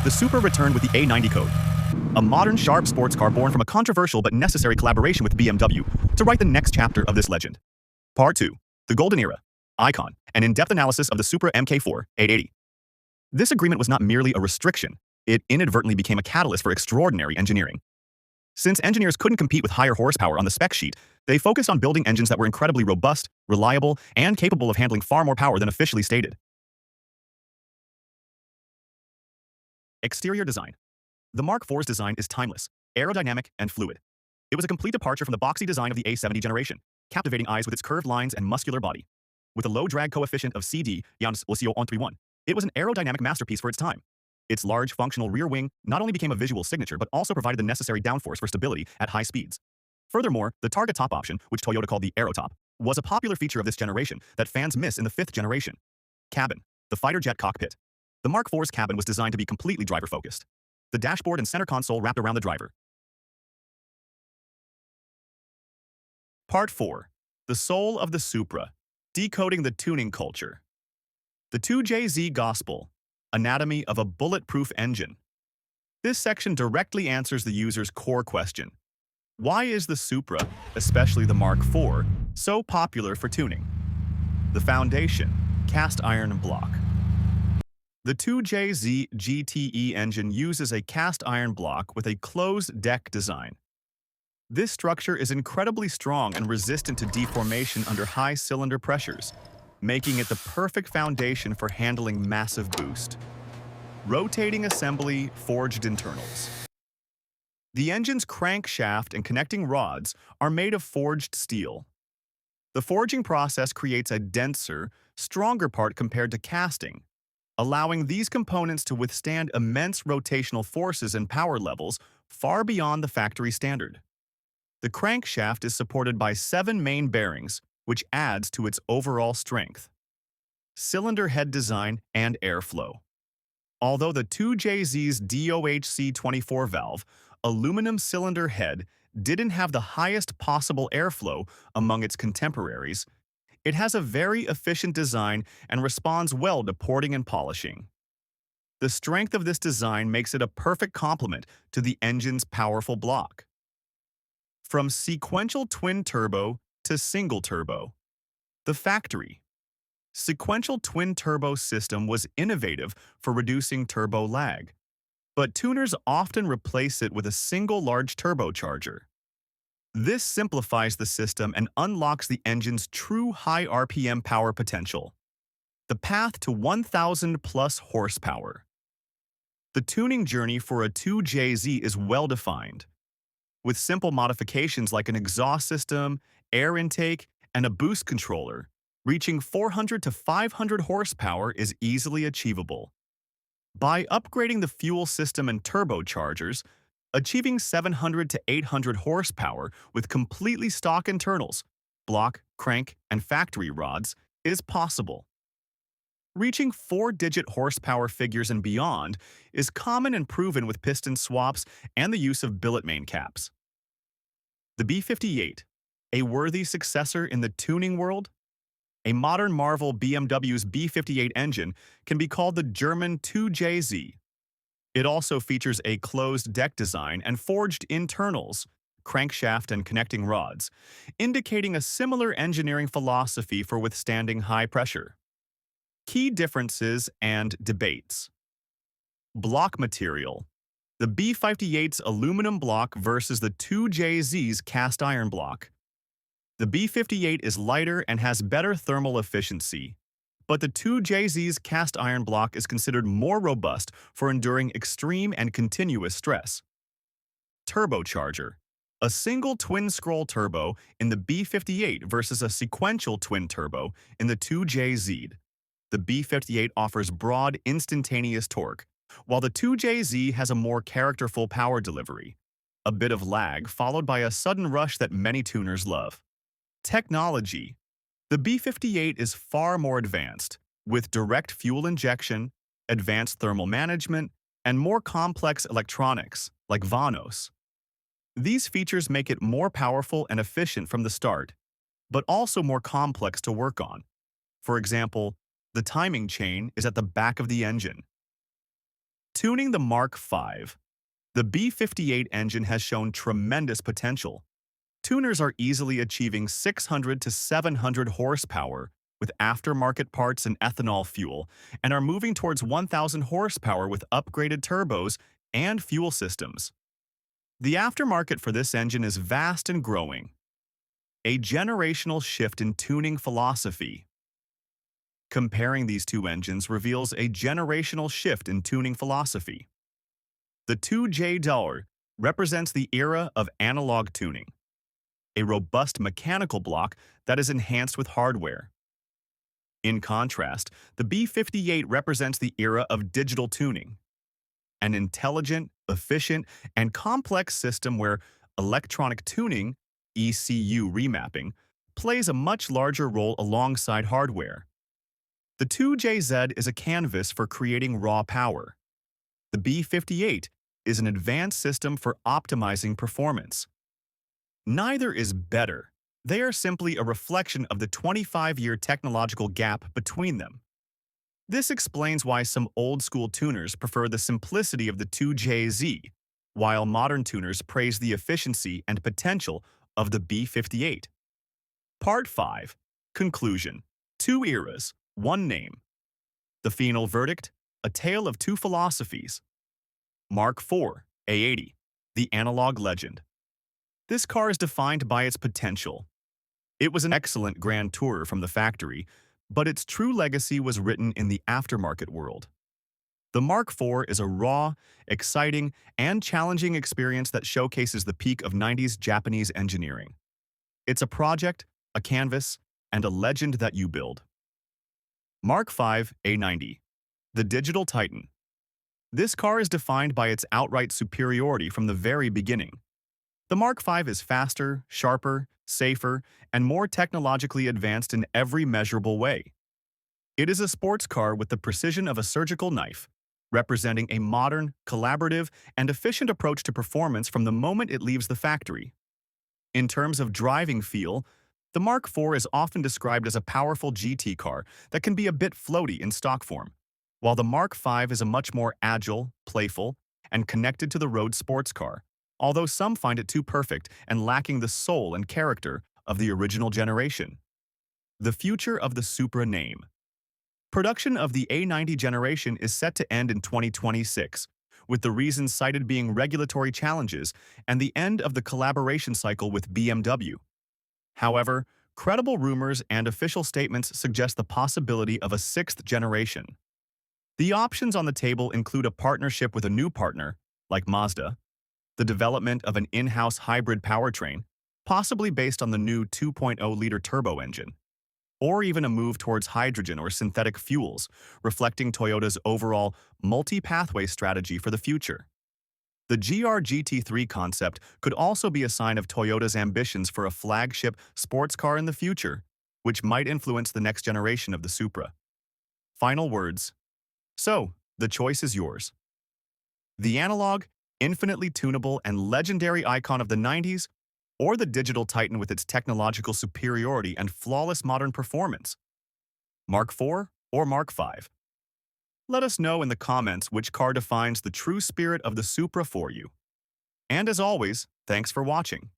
The Supra returned with the A90 code, a modern, sharp sports car born from a controversial but necessary collaboration with BMW to write the next chapter of this legend. Part 2. The Golden Era, Icon, an in-depth analysis of the Supra MK4 880. This agreement was not merely a restriction, it inadvertently became a catalyst for extraordinary engineering. Since engineers couldn't compete with higher horsepower on the spec sheet, they focused on building engines that were incredibly robust, reliable, and capable of handling far more power than officially stated. Exterior design. The Mark IV's design is timeless, aerodynamic, and fluid. It was a complete departure from the boxy design of the A70 generation, captivating eyes with its curved lines and muscular body. With a low drag coefficient of CD, Jans Lucio 131, it was an aerodynamic masterpiece for its time. Its large, functional rear wing not only became a visual signature but also provided the necessary downforce for stability at high speeds. Furthermore, the Targa top option, which Toyota called the Aerotop, was a popular feature of this generation that fans miss in the 5th generation. Cabin. The fighter jet cockpit. The Mark IV's cabin was designed to be completely driver-focused. The dashboard and center console wrapped around the driver. Part 4. The Soul of the Supra. Decoding the Tuning Culture. The 2JZ Gospel. Anatomy of a Bulletproof Engine. This section directly answers the user's core question. Why is the Supra, especially the Mark IV, so popular for tuning? The foundation, cast iron block. The 2JZ GTE engine uses a cast iron block with a closed deck design. This structure is incredibly strong and resistant to deformation under high cylinder pressures, making it the perfect foundation for handling massive boost. Rotating assembly, forged internals. The engine's crankshaft and connecting rods are made of forged steel. The forging process creates a denser, stronger part compared to casting, allowing these components to withstand immense rotational forces and power levels far beyond the factory standard. The crankshaft is supported by 7 main bearings, which adds to its overall strength. Cylinder head design and airflow. Although the 2JZ's DOHC-24 valve aluminum cylinder head didn't have the highest possible airflow among its contemporaries, it has a very efficient design and responds well to porting and polishing. The strength of this design makes it a perfect complement to the engine's powerful block. From sequential twin-turbo to single-turbo. The factory. Sequential twin-turbo system was innovative for reducing turbo lag, but tuners often replace it with a single large turbocharger. This simplifies the system and unlocks the engine's true high RPM power potential. The path to 1,000+ horsepower. The tuning journey for a 2JZ is well-defined, with simple modifications like an exhaust system, air intake, and a boost controller. Reaching 400 to 500 horsepower is easily achievable. By upgrading the fuel system and turbochargers, achieving 700 to 800 horsepower with completely stock internals, block, crank, and factory rods is possible. Reaching 4-digit horsepower figures and beyond is common and proven with piston swaps and the use of billet main caps. The B58, a worthy successor in the tuning world? A modern marvel, BMW's B58 engine can be called the German 2JZ. It also features a closed deck design and forged internals, crankshaft and connecting rods, indicating a similar engineering philosophy for withstanding high pressure. Key differences and debates. Block material. The B58's aluminum block versus the 2JZ's cast iron block. The B58 is lighter and has better thermal efficiency, but the 2JZ's cast iron block is considered more robust for enduring extreme and continuous stress. Turbocharger. A single twin-scroll turbo in the B58 versus a sequential twin-turbo in the 2JZ. The B58 offers broad, instantaneous torque, while the 2JZ has a more characterful power delivery. A bit of lag followed by a sudden rush that many tuners love. Technology. The B58 is far more advanced, with direct fuel injection, advanced thermal management, and more complex electronics, like Vanos. These features make it more powerful and efficient from the start, but also more complex to work on. For example, the timing chain is at the back of the engine. Tuning the Mark V. The B58 engine has shown tremendous potential. Tuners are easily achieving 600 to 700 horsepower with aftermarket parts and ethanol fuel, and are moving towards 1,000 horsepower with upgraded turbos and fuel systems. The aftermarket for this engine is vast and growing. A generational shift in tuning philosophy. Comparing these two engines reveals a generational shift in tuning philosophy. The 2J represents the era of analog tuning, a robust mechanical block that is enhanced with hardware. In contrast, the B58 represents the era of digital tuning, an intelligent, efficient, and complex system where electronic tuning, ECU remapping, plays a much larger role alongside hardware. The 2JZ is a canvas for creating raw power. The B58 is an advanced system for optimizing performance. Neither is better. They are simply a reflection of the 25-year technological gap between them. This explains why some old-school tuners prefer the simplicity of the 2JZ, while modern tuners praise the efficiency and potential of the B58. Part 5. Conclusion. Two eras, one name. The final verdict, a tale of two philosophies. Mark IV, A80, the analog legend. This car is defined by its potential. It was an excellent grand tourer from the factory, but its true legacy was written in the aftermarket world. The Mark IV is a raw, exciting, and challenging experience that showcases the peak of 90s Japanese engineering. It's a project, a canvas, and a legend that you build. Mark V A90, the Digital Titan. This car is defined by its outright superiority from the very beginning. The Mark V is faster, sharper, safer, and more technologically advanced in every measurable way. It is a sports car with the precision of a surgical knife, representing a modern, collaborative, and efficient approach to performance from the moment it leaves the factory. In terms of driving feel, the Mark IV is often described as a powerful GT car that can be a bit floaty in stock form, while the Mark V is a much more agile, playful, and connected to the road sports car, although some find it too perfect and lacking the soul and character of the original generation. The future of the Supra name. Production of the A90 generation is set to end in 2026, with the reasons cited being regulatory challenges and the end of the collaboration cycle with BMW. However, credible rumors and official statements suggest the possibility of a sixth generation. The options on the table include a partnership with a new partner, like Mazda, the development of an in-house hybrid powertrain, possibly based on the new 2.0-liter turbo engine, or even a move towards hydrogen or synthetic fuels, reflecting Toyota's overall multi-pathway strategy for the future. The GR GT3 concept could also be a sign of Toyota's ambitions for a flagship sports car in the future, which might influence the next generation of the Supra. Final words. So, the choice is yours. The analog, infinitely tunable, and legendary icon of the 90s, or the digital titan with its technological superiority and flawless modern performance? Mark IV or Mark V? Let us know in the comments which car defines the true spirit of the Supra for you. And as always, thanks for watching.